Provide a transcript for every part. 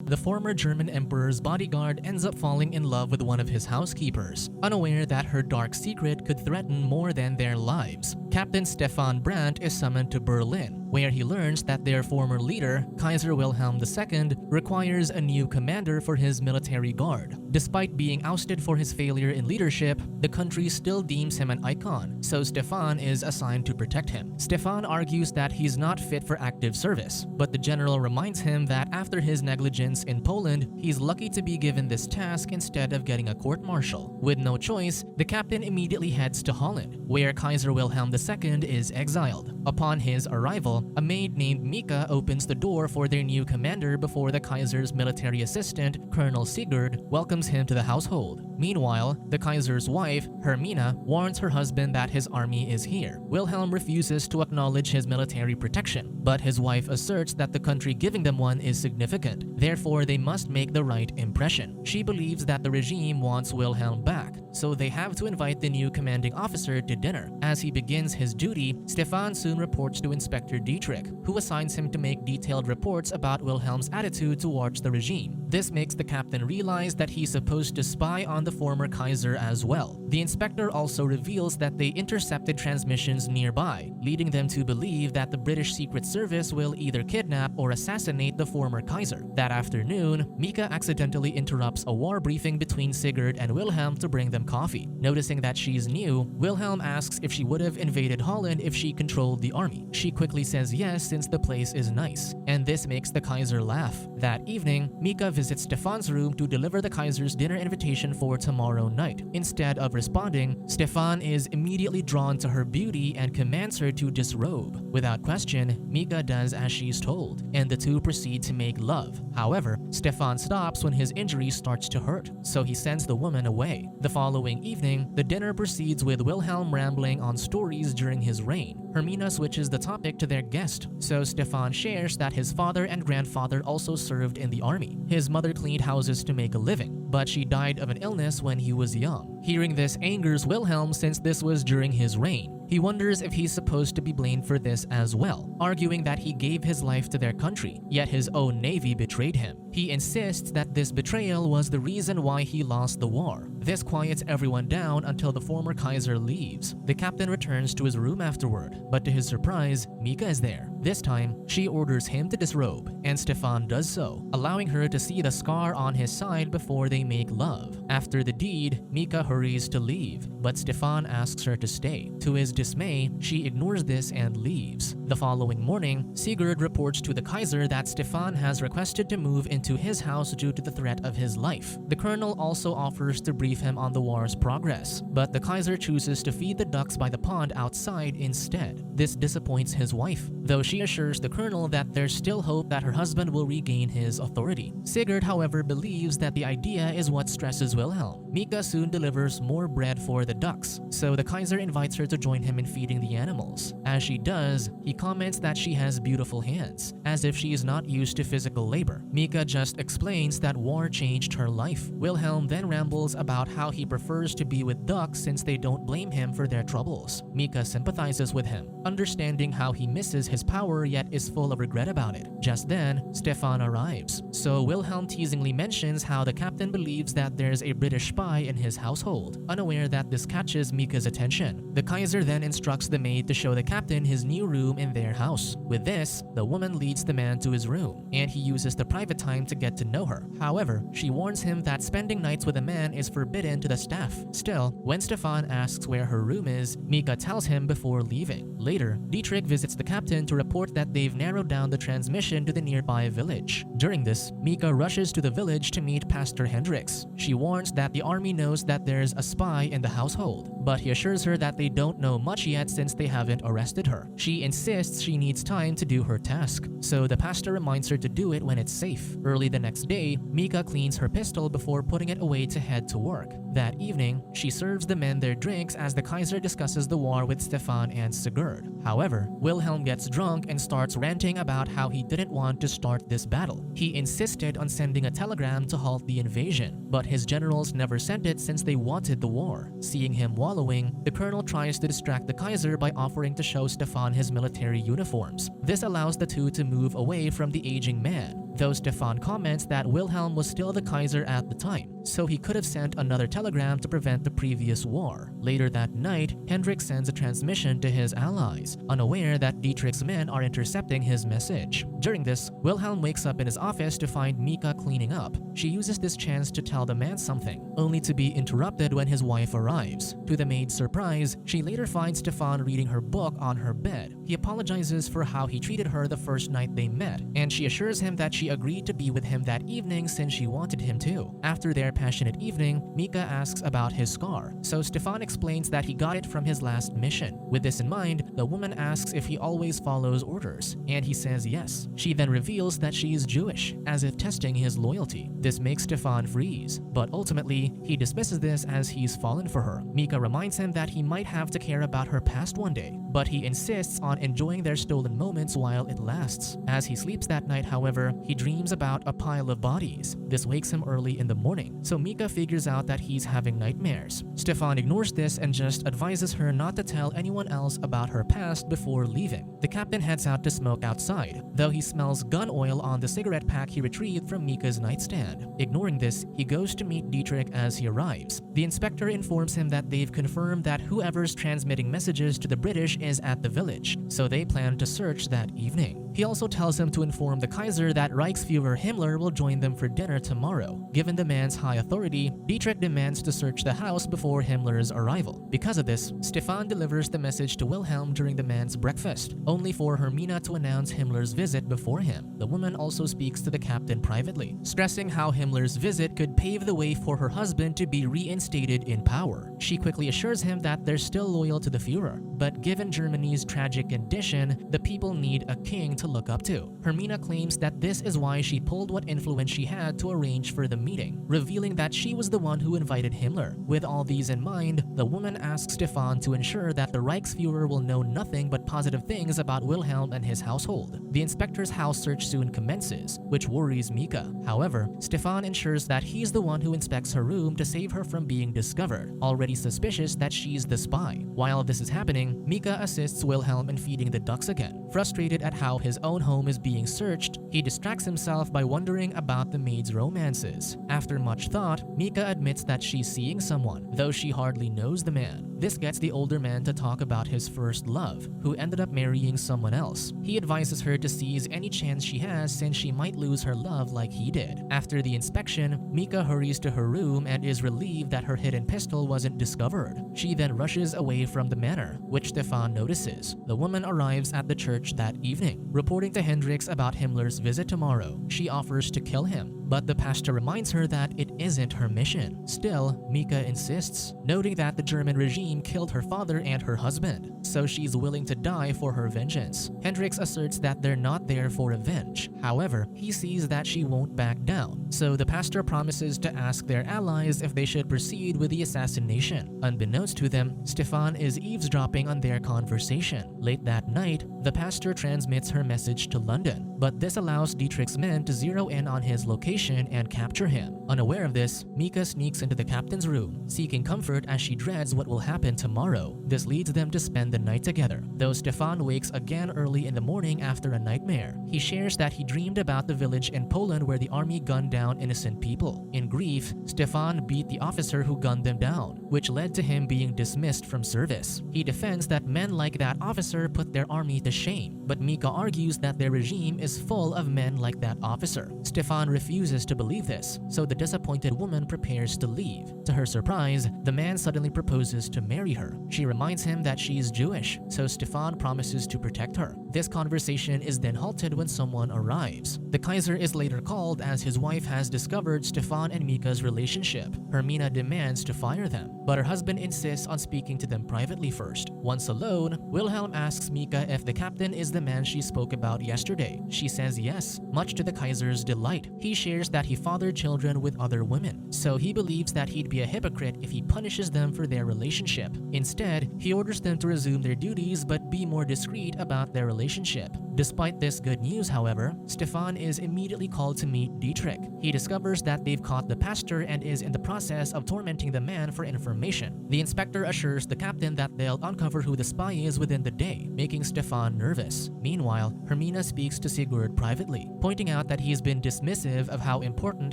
the former German emperor's bodyguard ends up falling in love with one of his housekeepers, unaware that her dark secret could threaten more than their lives. Captain Stefan Brandt is summoned to Berlin, where he learns that their former leader, Kaiser Wilhelm II, requires a new commander for his military guard. Despite being ousted for his failure in leadership, the country still deems him an icon, so Stefan is assigned to protect him. Stefan argues that he's not fit for active service, but the general reminds him that after his negligence in Poland, he's lucky to be given this task instead of getting a court-martial. With no choice, the captain immediately heads to Holland, where Kaiser Wilhelm II is exiled. Upon his arrival, a maid named Mika opens the door for their new commander before the Kaiser's military assistant, Colonel Sigurd, welcomes him to the household. Meanwhile, the Kaiser's wife, Hermina, warns her husband that his army is here. Wilhelm refuses to acknowledge his military protection, but his wife asserts that the country giving them one is significant, therefore they must make the right impression. She believes that the regime wants Wilhelm back, so they have to invite the new commanding officer to dinner. As he begins his duty, Stefan soon reports to Inspector Dietrich, who assigns him to make detailed reports about Wilhelm's attitude towards the regime. This makes the captain realize that he's supposed to spy on the former Kaiser as well. The inspector also reveals that they intercepted transmissions nearby, leading them to believe that the British Secret Service will either kidnap or assassinate the former Kaiser. That afternoon, Mika accidentally interrupts a war briefing between Sigurd and Wilhelm to bring them coffee. Noticing that she's new, Wilhelm asks if she would have invaded Holland if she controlled the army. She quickly says yes since the place is nice, and this makes the Kaiser laugh. That evening, Mika visits Stefan's room to deliver the Kaiser's dinner invitation for tomorrow night. Instead of responding, Stefan is immediately drawn to her beauty and commands her to disrobe. Without question, Mika does as she's told, and the two proceed to make love. However, Stefan stops when his injury starts to hurt, so he sends the woman away. The following evening, the dinner proceeds with Wilhelm rambling on stories during his reign. Hermina switches the topic to their guest, so Stefan shares that his father and grandfather also served in the army. His mother cleaned houses to make a living, but she died of an illness when he was young. Hearing this angers Wilhelm since this was during his reign. He wonders if he's supposed to be blamed for this as well, arguing that he gave his life to their country, yet his own navy betrayed him. He insists that this betrayal was the reason why he lost the war. This quiets everyone down until the former Kaiser leaves. The captain returns to his room afterward, but to his surprise, Mika is there. This time, she orders him to disrobe, and Stefan does so, allowing her to see the scar on his side before they make love. After the deed, Mika hurries to leave, but Stefan asks her to stay. To his dismay, she ignores this and leaves. The following morning, Sigurd reports to the Kaiser that Stefan has requested to move into his house due to the threat of his life. The colonel also offers to brief him on the war's progress, but the Kaiser chooses to feed the ducks by the pond outside instead. This disappoints his wife, though she assures the colonel that there's still hope that her husband will regain his authority. Sigurd, however, believes that the idea is what stresses Wilhelm. Mika soon delivers more bread for the ducks, so the Kaiser invites her to join him in feeding the animals. As she does, he comments that she has beautiful hands, as if she is not used to physical labor. Mika just explains that war changed her life. Wilhelm then rambles about how he prefers to be with ducks since they don't blame him for their troubles. Mika sympathizes with him, understanding how he misses his power yet is full of regret about it. Just then, Stefan arrives, so Wilhelm teasingly mentions how the captain believes that there's a British spy in his household, unaware that this catches Mika's attention. The Kaiser then instructs the maid to show the captain his new room in their house. With this, the woman leads the man to his room, and he uses the private time to get to know her. However, she warns him that spending nights with a man is forbidden to the staff. Still, when Stefan asks where her room is, Mika tells him before leaving. Later, Dietrich visits the captain to report that they've narrowed down the transmission to the nearby village. During this, Mika rushes to the village to meet Pastor Hendricks. She warns that the army knows that there's a spy in the household, but he assures her that they don't know much yet since they haven't arrested her. She insists she needs time to do her task, so the pastor reminds her to do it when it's safe. Early the next day, Mika cleans her pistol before putting it away to head to work. That evening, she serves the men their drinks as the Kaiser discusses the war with Stefan and Sigurd. However, Wilhelm gets drunk and starts ranting about how he didn't want to start this battle. He insisted on sending a telegram to halt the invasion, but his generals never sent it since they wanted the war. Seeing him wallowing, the colonel tries to distract the Kaiser by offering to show Stefan his military uniforms. This allows the two to move away from the aging man. though Stefan comments that Wilhelm was still the Kaiser at the time, so he could have sent another telegram to prevent the previous war. Later that night, Hendrik sends a transmission to his allies, unaware that Dietrich's men are intercepting his message. During this, Wilhelm wakes up in his office to find Mika cleaning up. She uses this chance to tell the man something, only to be interrupted when his wife arrives. To the maid's surprise, she later finds Stefan reading her book on her bed. He apologizes for how he treated her the first night they met, and she assures him that she agreed to be with him that evening since she wanted him to. After their passionate evening, Mika asks about his scar, so Stefan explains that he got it from his last mission. With this in mind, the woman asks if he always follows orders, and he says yes. She then reveals that she is Jewish, as if testing his loyalty. This makes Stefan freeze, but ultimately, he dismisses this as he's fallen for her. Mika reminds him that he might have to care about her past one day, but he insists on enjoying their stolen moments while it lasts. As he sleeps that night, however, he dreams about a pile of bodies. This wakes him early in the morning, so Mika figures out that he's having nightmares. Stefan ignores this and just advises her not to tell anyone else about her past before leaving. The captain heads out to smoke outside, though he smells gun oil on the cigarette pack he retrieved from Mika's nightstand. Ignoring this, he goes to meet Dietrich as he arrives. The inspector informs him that they've confirmed that whoever's transmitting messages to the British is at the village, so they plan to search that evening. He also tells him to inform the Kaiser that Reichsfuhrer Himmler will join them for dinner tomorrow. Given the man's high authority, Dietrich demands to search the house before Himmler's arrival. Because of this, Stefan delivers the message to Wilhelm during the man's breakfast, only for Hermina to announce Himmler's visit before him. The woman also speaks to the captain privately, stressing how Himmler's visit could pave the way for her husband to be reinstated in power. She quickly assures him that they're still loyal to the Führer, but given Germany's tragic condition, the people need a king to look up to. Hermina claims that this is why she pulled what influence she had to arrange for the meeting, revealing that she was the one who invited Himmler. With all these in mind, the woman asks Stefan to ensure that the Reichsfuhrer will know nothing but positive things about Wilhelm and his household. The inspector's house search soon commences, which worries Mika. However, Stefan ensures that he's the one who inspects her room to save her from being discovered, already suspicious that she's the spy. While this is happening, Mika assists Wilhelm in feeding the ducks again. Frustrated at how his own home is being searched, he distracts himself by wondering about the maid's romances. After much thought, Mika admits that she's seeing someone, though she hardly knows the man. This gets the older man to talk about his first love, who ended up marrying someone else. He advises her to seize any chance she has since she might lose her love like he did. After the inspection, Mika hurries to her room and is relieved that her hidden pistol wasn't discovered. She then rushes away from the manor, which Stefan notices. The woman arrives at the church that evening, reporting to Hendricks about Himmler's visit tomorrow. She offers to kill him, but the pastor reminds her that it isn't her mission. Still, Mika insists, noting that the German regime killed her father and her husband, so she's willing to die for her vengeance. Hendricks asserts that they're not there for revenge. However, he sees that she won't back down, so the pastor promises to ask their allies if they should proceed with the assassination. Unbeknownst to them, Stefan is eavesdropping on their conversation. Late that night, the pastor transmits her message to London, but this allows Dietrich's men to zero in on his location and capture him. Unaware of this, Mika sneaks into the captain's room, seeking comfort as she dreads what will happen tomorrow. This leads them to spend the night together, though Stefan wakes again early in the morning after a nightmare. He shares that he dreamed about the village in Poland where the army gunned down innocent people. In grief, Stefan beat the officer who gunned them down, which led to him being dismissed from service. He defends that men like that officer put their army to shame, but Mika argues that their regime is full of men like that officer. Stefan refuses to believe this, so the disappointed woman prepares to leave. To her surprise, the man suddenly proposes to marry her. She reminds him that she's Jewish, so Stefan promises to protect her. This conversation is then halted when someone arrives. The Kaiser is later called as his wife has discovered Stefan and Mika's relationship. Hermina demands to fire them, but her husband insists on speaking to them privately first. Once alone, Wilhelm asks Mika if the captain is the man she spoke about yesterday. She says yes, much to the Kaiser's delight. He shares that he fathered children with other women, so he believes that he'd be a hypocrite if he punishes them for their relationship. Instead, he orders them to resume their duties but be more discreet about their relationship. Despite this good news, however, Stefan is immediately called to meet Dietrich. He discovers that they've caught the pastor and is in the process of tormenting the man for information. The inspector assures the captain that they'll uncover who the spy is within the day, making Stefan nervous. Meanwhile, Hermina speaks to Sigurd privately, pointing out that he's been dismissive of how important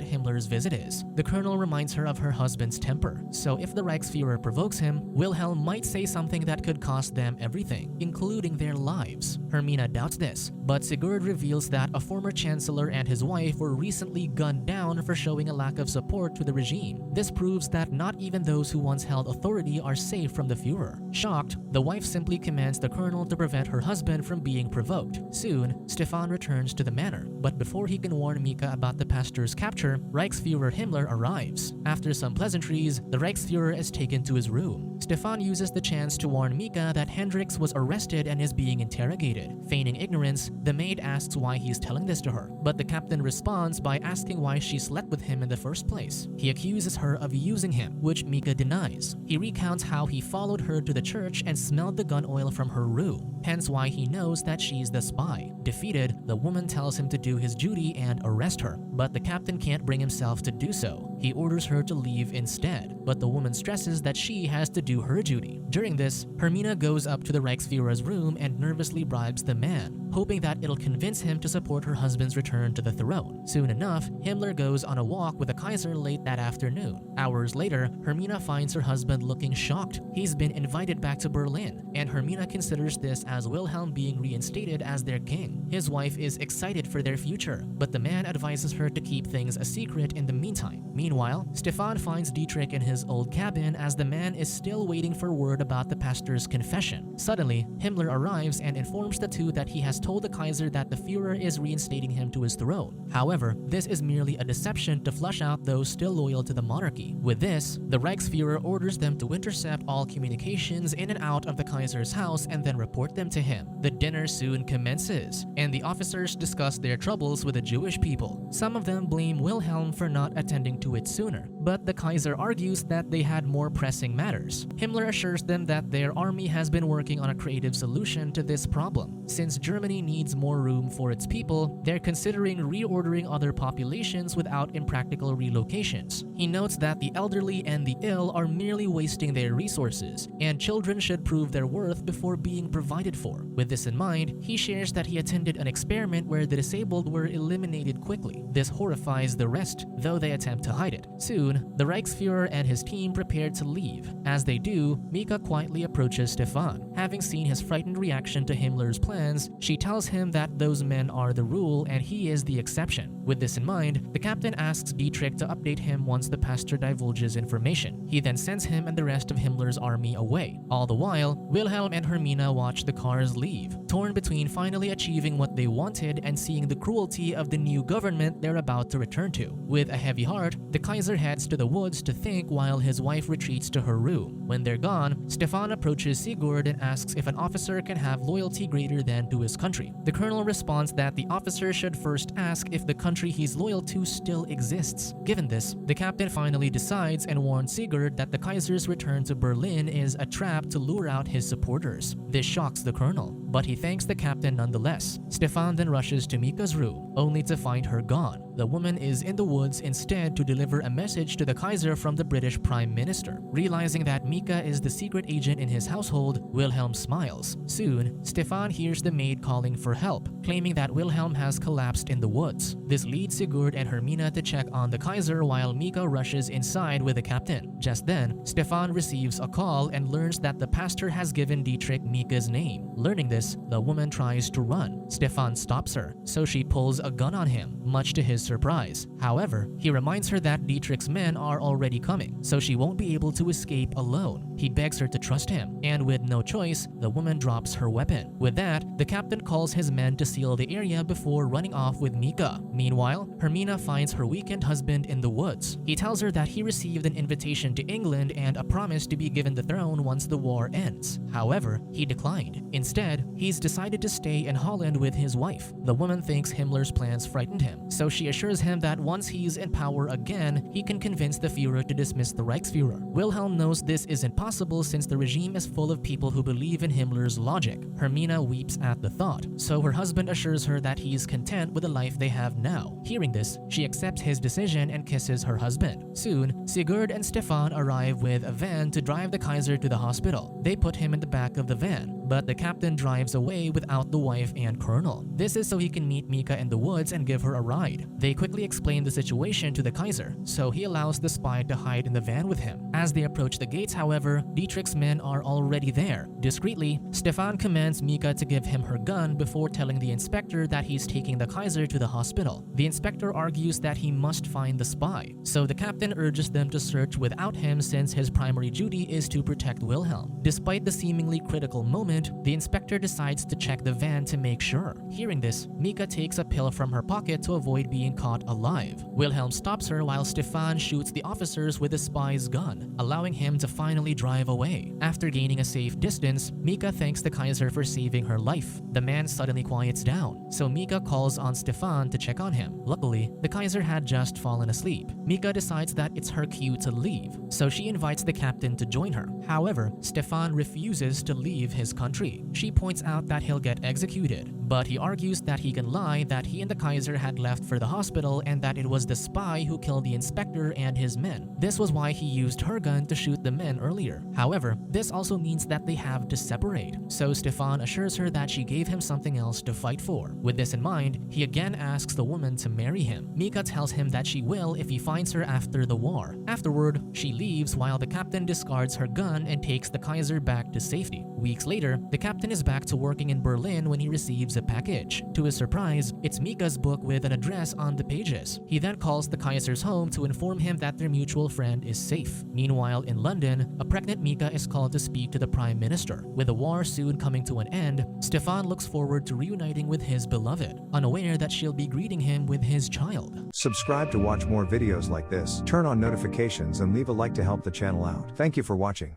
Himmler's visit is. The colonel reminds her of her husband's temper, so if the Reichsfuhrer provokes him, Wilhelm might say something that could cost them everything, including their lives. Hermina doubts this, but Sigurd reveals that a former chancellor and his wife were recently gunned down for showing a lack of support to the regime. This proves that not even those who once held authority are safe from the Führer. Shocked, the wife simply commands the colonel to prevent her husband from being provoked. Soon, Stefan returns to the manor, but before he can warn Mika about the pastor's capture, Reichsfuhrer Himmler arrives. After some pleasantries, the Reichsfuhrer is taken to his room. Stefan uses the chance to warn Mika that Hendrix was arrested and is being interrogated. Feigning ignorance, the maid asks why he's telling this to her, but the captain responds by asking why she slept with him in the first place. He accuses her of using him, which Mika denies. He recounts how he followed her to the church and smelled the gun oil from her room, hence why he knows that she's the spy. Defeated, the woman tells him to do his duty and arrest her, but the captain can't bring himself to do so. He orders her to leave instead, but the woman stresses that she has to do her duty. During this, Hermina goes up to the Reichsfuhrer's room and nervously bribes the man, hoping that it'll convince him to support her husband's return to the throne. Soon enough, Himmler goes on a walk with the Kaiser late that afternoon. Hours later, Hermina finds her husband looking shocked. He's been invited back to Berlin, and Hermina considers this as Wilhelm being reinstated as their king. His wife is excited for their future, but the man advises her to keep things a secret in the meantime. Meanwhile, Stefan finds Dietrich in his old cabin as the man is still waiting for word about the pastor's confession. Suddenly, Himmler arrives and informs the two that he has told the Kaiser that the Führer is reinstating him to his throne. However, this is merely a deception to flush out those still loyal to the monarchy. With this, the Reichsfuhrer orders them to intercept all communications in and out of the Kaiser's house and then report them to him. The dinner soon commences, and the officers discuss their troubles with the Jewish people. Some of them blame Wilhelm for not attending to it sooner, but the Kaiser argues that they had more pressing matters. Himmler assures them that their army has been working on a creative solution to this problem. Since Germany needs more room for its people, they're considering reordering other populations without impractical relocations. He notes that the elderly and the ill are merely wasting their resources, and children should prove their worth before being provided for. With this in mind, he shares that he attended an experiment where the disabled were eliminated quickly. This horrifies the rest, though they attempt to hide it. Soon, the Reichsfuhrer and his team prepare to leave. As they do, Mika quietly approaches Stefan. Having seen his frightened reaction to Himmler's plans, she tells him that those men are the rule and he is the exception. With this in mind, the captain asks Dietrich to update him once the pastor divulges information. He then sends him and the rest of Himmler's army away. All the while, Wilhelm and Hermina watch the cars leave, torn between finally achieving what they wanted and seeing the cruelty of the new government they're about to return to. With a heavy heart, the Kaiser heads to the woods to think while his wife retreats to her room. When they're gone, Stefan approaches Sigurd and asks if an officer can have loyalty greater than to his country. The colonel responds that the officer should first ask if the country he's loyal to still exists. Given this, the captain finally decides and warns Sigurd that the Kaiser's return to Berlin is a trap to lure out his supporters. This shocks the colonel, but he thanks the captain nonetheless. Stefan then rushes to Mika's room, only to find her gone. The woman is in the woods instead to deliver a message to the Kaiser from the British Prime Minister. Realizing that Mika is the secret agent in his household, Wilhelm smiles. Soon, Stefan hears the maid calling for help, claiming that Wilhelm has collapsed in the woods. This leads Sigurd and Hermina to check on the Kaiser while Mika rushes inside with the captain. Just then, Stefan receives a call and learns that the pastor has given Dietrich Mika's name. Learning this, the woman tries to run. Stefan stops her, so she pulls a gun on him, much to his surprise. However, he reminds her that Dietrich's men are already coming, so she won't be able to escape alone. He begs her to trust him, and with no choice, the woman drops her weapon. With that, the captain calls his men to seal the area before running off with Mika. Meanwhile, Hermina finds her weakened husband in the woods. He tells her that he received an invitation to England and a promise to be given the throne once the war ends. However, he declined. Instead, he's decided to stay in Holland with his wife. The woman thinks Himmler's plans frightened him, so she assures him that once he's in power again, he can convince the Führer to dismiss the Reichsfuhrer. Wilhelm knows this isn't possible since the regime is full of people who believe in Himmler's logic. Hermina weeps at the thought, so her husband assures her that he's content with the life they have now. Hearing this, she accepts his decision and kisses her husband. Soon, Sigurd and Stefan arrive with a van to drive the Kaiser to the hospital. They put him in the back of the van, but the captain drives away without the wife and colonel. This is so he can meet Mika in the woods and give her a ride. They quickly explain the situation to the Kaiser, so he allows the spy to hide in the van with him. As they approach the gates, however, Dietrich's men are already there. Discreetly, Stefan commands Mika to give him her gun before telling the inspector that he's taking the Kaiser to the hospital. The inspector argues that he must find the spy, so the captain urges them to search without him since his primary duty is to protect Wilhelm. Despite the seemingly critical moment, the inspector decides to check the van to make sure. Hearing this, Mika takes a pill from her pocket to avoid being caught alive. Wilhelm stops her while Stefan shoots the officers with the spy's gun, allowing him to finally drive away. After gaining a safe distance, Mika thanks the Kaiser for saving her life. The man suddenly quiets down, so Mika calls on Stefan to check on him. Luckily, the Kaiser had just fallen asleep. Mika decides that it's her cue to leave, so she invites the captain to join her. However, Stefan refuses to leave his country. She points out that he'll get executed, but he argues that he can lie that he and the Kaiser had left for the hospital and that it was the spy who killed the inspector and his men. This was why he used her gun to shoot the men earlier. However, this also means that they have to separate, so Stefan assures her that she gave him something else to fight for. With this in mind, he again asks the woman to marry him. Mika tells him that she will if he finds her after the war. Afterward, she leaves while the captain discards her gun and takes the Kaiser back to safety. Weeks later, the captain is back to working in Berlin when he receives a package. To his surprise, it's Mika's book with an address on the pages. He then calls the Kaiser's home to inform him that their mutual friend is safe. Meanwhile, in London, a pregnant Mika is called to speak to the Prime Minister. With the war soon coming to an end, Stefan looks forward to reuniting with his beloved, unaware that she'll be greeting him with his child. Subscribe to watch more videos like this, turn on notifications and leave a like to help the channel out. Thank you for watching.